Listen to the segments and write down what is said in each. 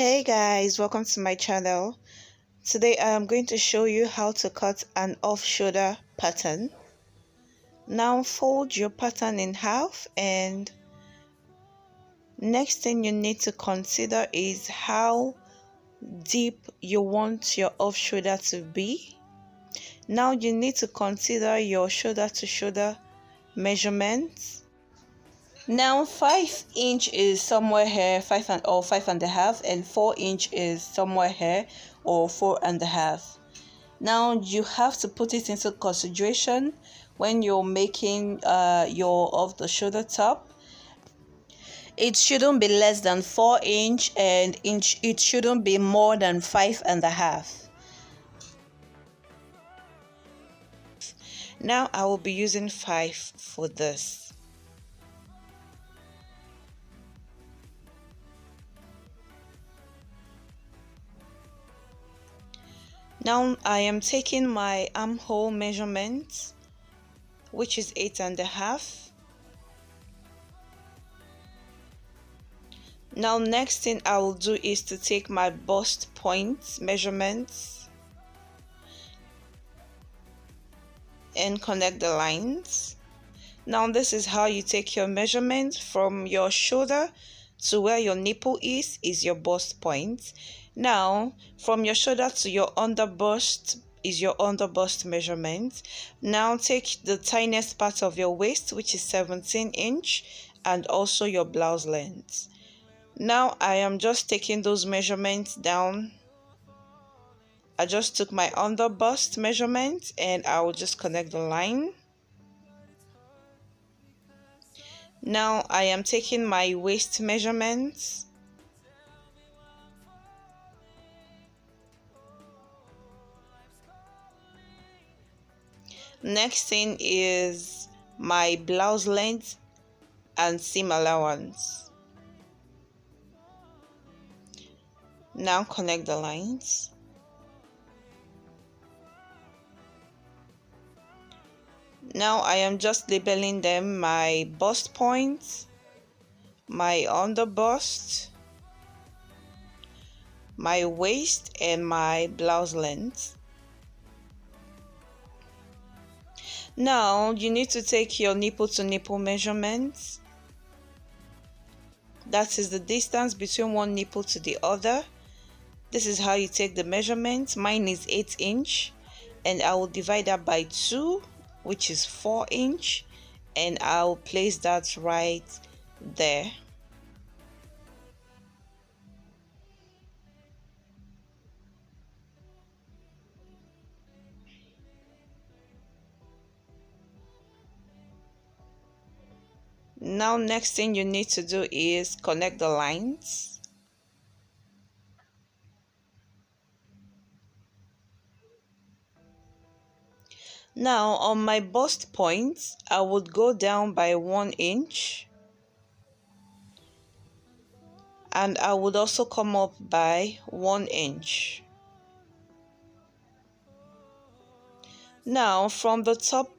Hey guys, welcome to my channel. Today I am going to show you how to cut an off-shoulder pattern. Now fold your pattern in half, and next thing you need to consider is how deep you want your off-shoulder to be. Now you need to consider your shoulder to shoulder measurements. Now 5 inch is somewhere here, 5.5, and 4 inch is somewhere here, or 4.5. Now you have to put it into consideration when you're making your off the shoulder top. It shouldn't be less than 4 inch, and it shouldn't be more than 5.5. Now I will be using 5 for this. Now I am taking my armhole measurement, which is 8.5. Now next thing I will do is to take my bust point measurements and connect the lines. Now this is how you take your measurement from your shoulder to where your nipple is your bust point. Now from your shoulder to your underbust is your underbust measurement. Now take the tiniest part of your waist, which is 17 inch, and also your blouse length. Now I am just taking those measurements down. I just took my underbust measurement and I will just connect the line. Now I am taking my waist measurements. Next thing is my blouse length and seam allowance. Now connect the lines. Now I am just labeling them my bust point, my underbust, my waist, and my blouse length. Now you need to take your nipple to nipple measurements. That is the distance between one nipple to the other. This is how you take the measurement. Mine is 8 inch, and I will divide that by 2, which is 4 inch, and I'll place that right there. Now next thing you need to do is connect the lines. Now on my bust point, I would go down by 1 inch, and I would also come up by 1 inch. Now from the top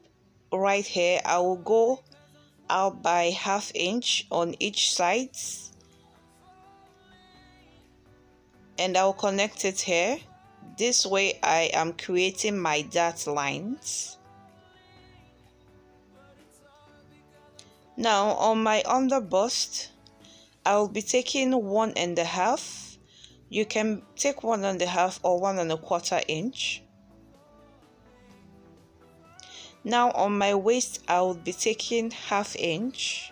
right here, I will go out by ½ inch on each side, and I'll connect it here. This way I am creating my dart lines. Now on my underbust, I'll be taking 1.5. You can take 1.5 or 1.25 inch. Now on my waist, I will be taking ½ inch.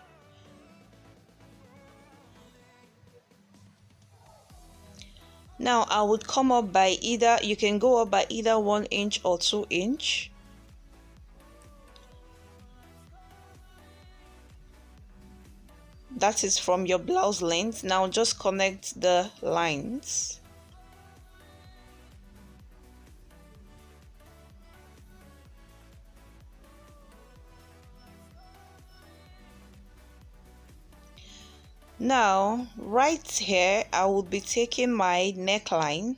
Now I would come up by you can go up by either 1 inch or 2 inch. That is from your blouse length. Now just connect the lines. Now right here I will be taking my neckline.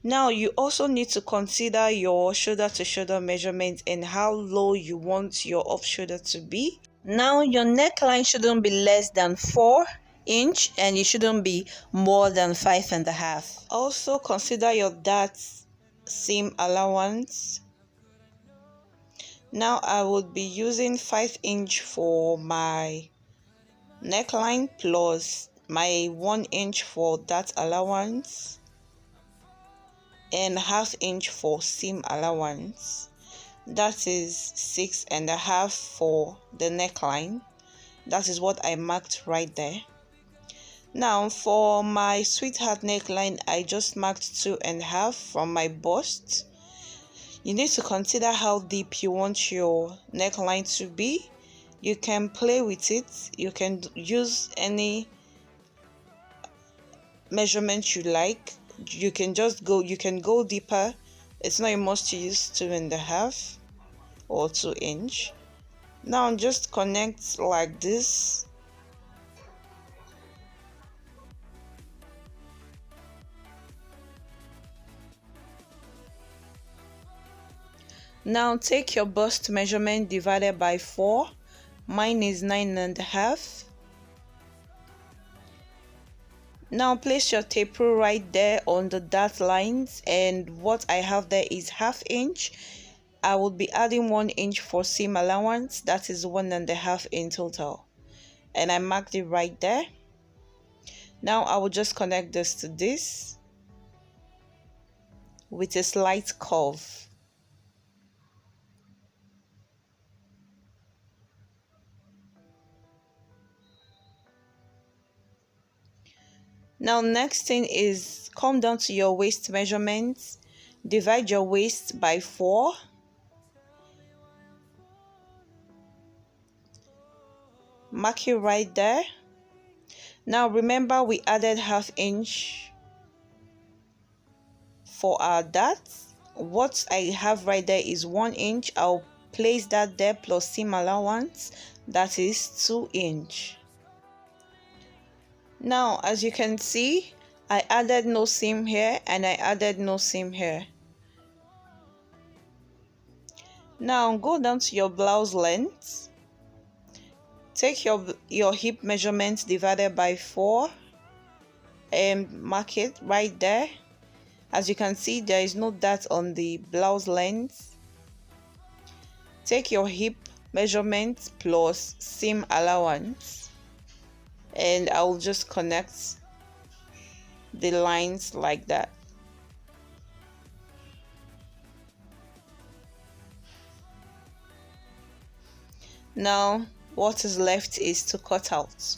Now you also need to consider your shoulder to shoulder measurement and how low you want your off shoulder to be. Now your neckline shouldn't be less than 4 inch, and it shouldn't be more than 5.5. Also consider your dart seam allowance. Now I would be using 5" for my neckline plus my 1" for dart allowance and 1/2" for seam allowance. That is 6.5 for the neckline. That is what I marked right there. Now for my sweetheart neckline, I just marked 2.5 from my bust. You need to consider how deep you want your neckline to be. You can play with it. You can use any measurement you like. You can go deeper. It's not a must to use 2.5 or 2". Now just connect like this. Now take your bust measurement divided by 4. Mine is 9.5. Now place your tape rule right there on the dart lines, and what I have there is 1/2". I will be adding 1" for seam allowance. That is 1.5 in total, and I marked it right there. Now I will just connect this to this with a slight curve. Now next thing is come down to your waist measurements. Divide your waist by 4. Mark it right there. Now remember we added 1/2" for our darts. What I have right there is 1". I'll place that there plus seam allowance. That is 2". Now as you can see, I added no seam here and I added no seam here. Now go down to your blouse length. Take your hip measurement divided by 4 and mark it right there. As you can see, there is no dart on the blouse length. Take your hip measurement plus seam allowance, and I will just connect the lines like that. Now what is left is to cut out.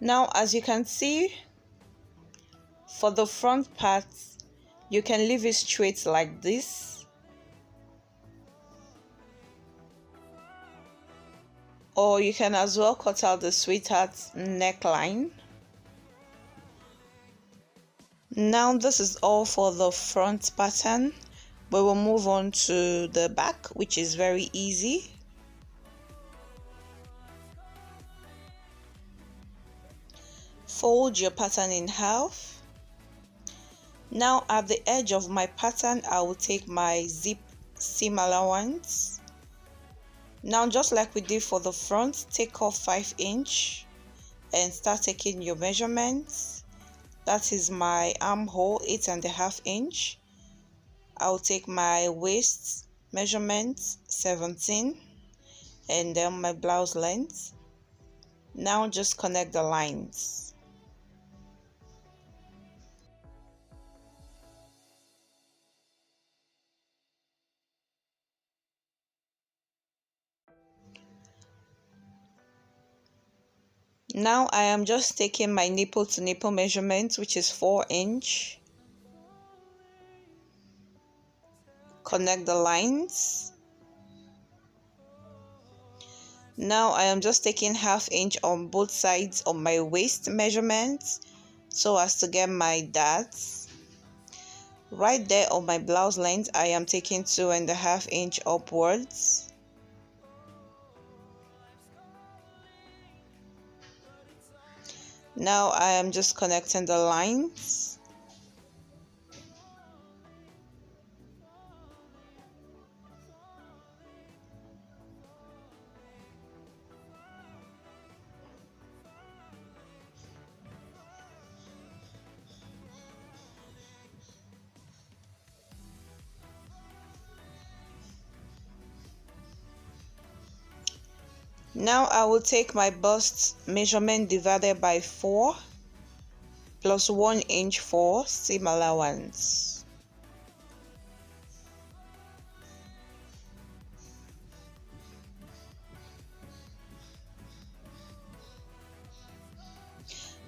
Now as you can see, for the front part, you can leave it straight like this, or you can as well cut out the sweetheart's neckline. Now this is all for the front pattern. We will move on to the back, which is very easy. Fold your pattern in half. Now at the edge of my pattern, I will take my zip seam allowance. Now just like we did for the front, take off 5" and start taking your measurements. That is my armhole, 8.5". I'll take my waist measurement, 17, and then my blouse length. Now just connect the lines. Now I am just taking my nipple to nipple measurement, which is 4 inch. Connect the lines. Now I am just taking ½ inch on both sides of my waist measurement so as to get my darts. Right there on my blouse length, I am taking 2½ inch upwards. Now I am just connecting the lines. Now I will take my bust measurement divided by 4 plus 1 inch for seam allowance.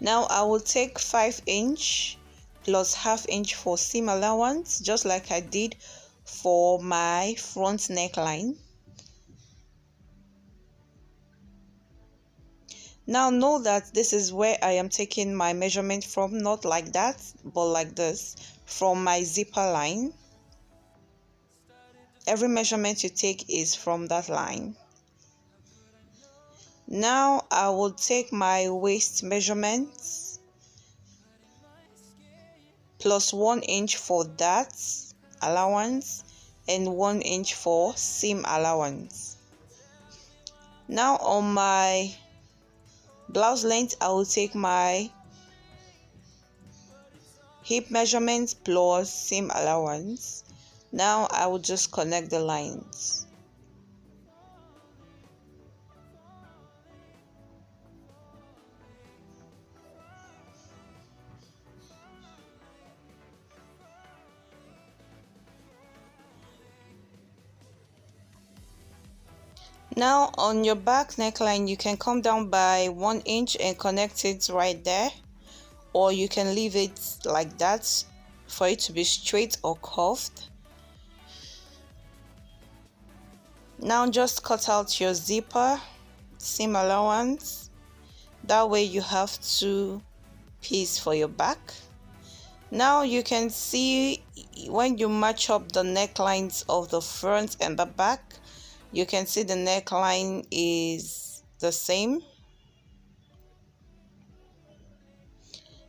Now I will take 5 inch plus ½ inch for seam allowance, just like I did for my front neckline. Now know that this is where I am taking my measurement from, not like that, but like this, from my zipper line. Every measurement you take is from that line. Now I will take my waist measurements plus 1 inch for that allowance and 1 inch for seam allowance. Now on my blouse length, I will take my hip measurements plus seam allowance. Now I will just connect the lines. Now on your back neckline, you can come down by 1 inch and connect it right there, or you can leave it like that for it to be straight or curved. Now just cut out your zipper, seam allowance. That way you have 2 pieces for your back. Now you can see when you match up the necklines of the front and the back, you can see the neckline is the same.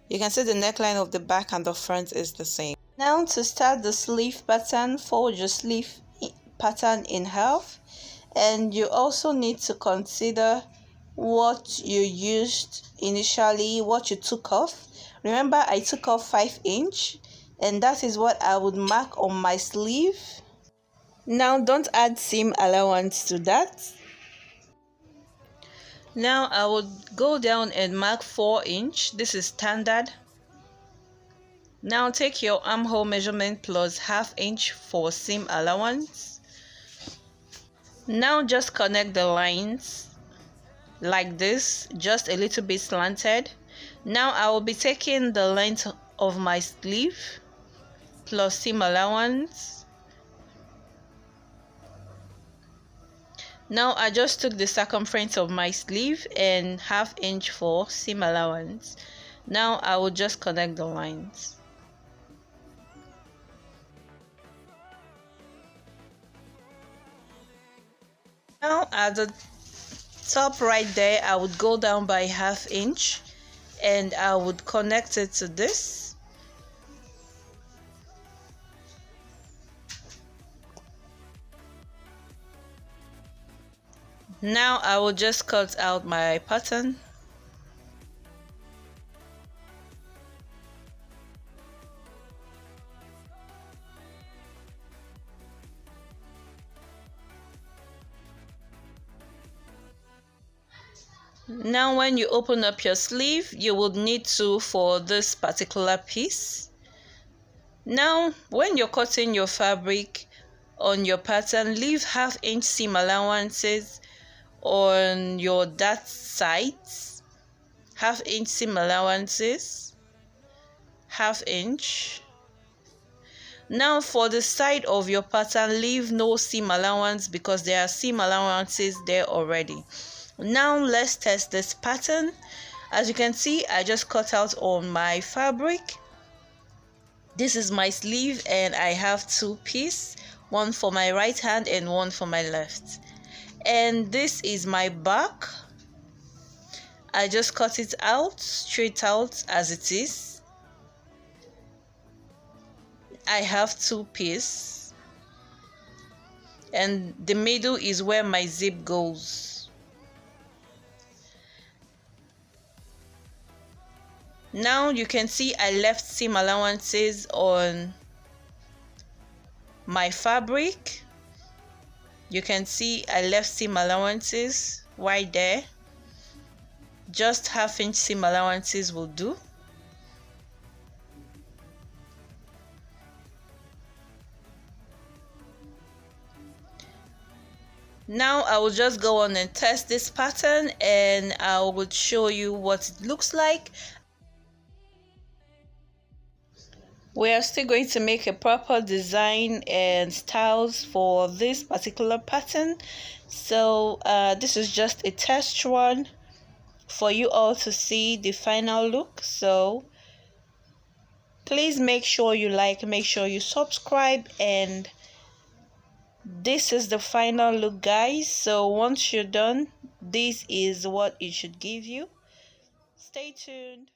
You can see the neckline of the back and the front is the same. Now to start the sleeve pattern, fold your sleeve pattern in half, and you also need to consider what you used initially, what you took off. Remember, I took off 5 inch, and that is what I would mark on my sleeve. Now don't add seam allowance to that. Now I would go down and mark 4 inch. This is standard. Now take your armhole measurement plus ½ inch for seam allowance. Now just connect the lines like this, just a little bit slanted. Now I will be taking the length of my sleeve plus seam allowance. Now I just took the circumference of my sleeve and ½ inch for seam allowance. Now I will just connect the lines. Now at the top right there, I would go down by ½ inch and I would connect it to this. Now I will just cut out my pattern. Now when you open up your sleeve, you would need to for this particular piece. Now when you're cutting your fabric on your pattern, leave ½ inch seam allowances on your dart sides. 1/2 inch seam allowances, 1/2 inch. Now for the side of your pattern, leave no seam allowance because there are seam allowances there already. Now let's test this pattern. As you can see, I just cut out on my fabric. This is my sleeve and I have 2 pieces, one for my right hand and one for my left. And this is my back. I just cut it out, straight out as it is. I have 2 pieces and the middle is where my zip goes. Now you can see I left seam allowances on my fabric. You can see I left seam allowances right there. Just 1/2 inch seam allowances will do. Now I will just go on and test this pattern and I will show you what it looks like. We are still going to make a proper design and styles for this particular pattern. So this is just a test run for you all to see the final look. So please make sure you like, make sure you subscribe, and this is the final look, guys. So once you're done, this is what it should give you. Stay tuned.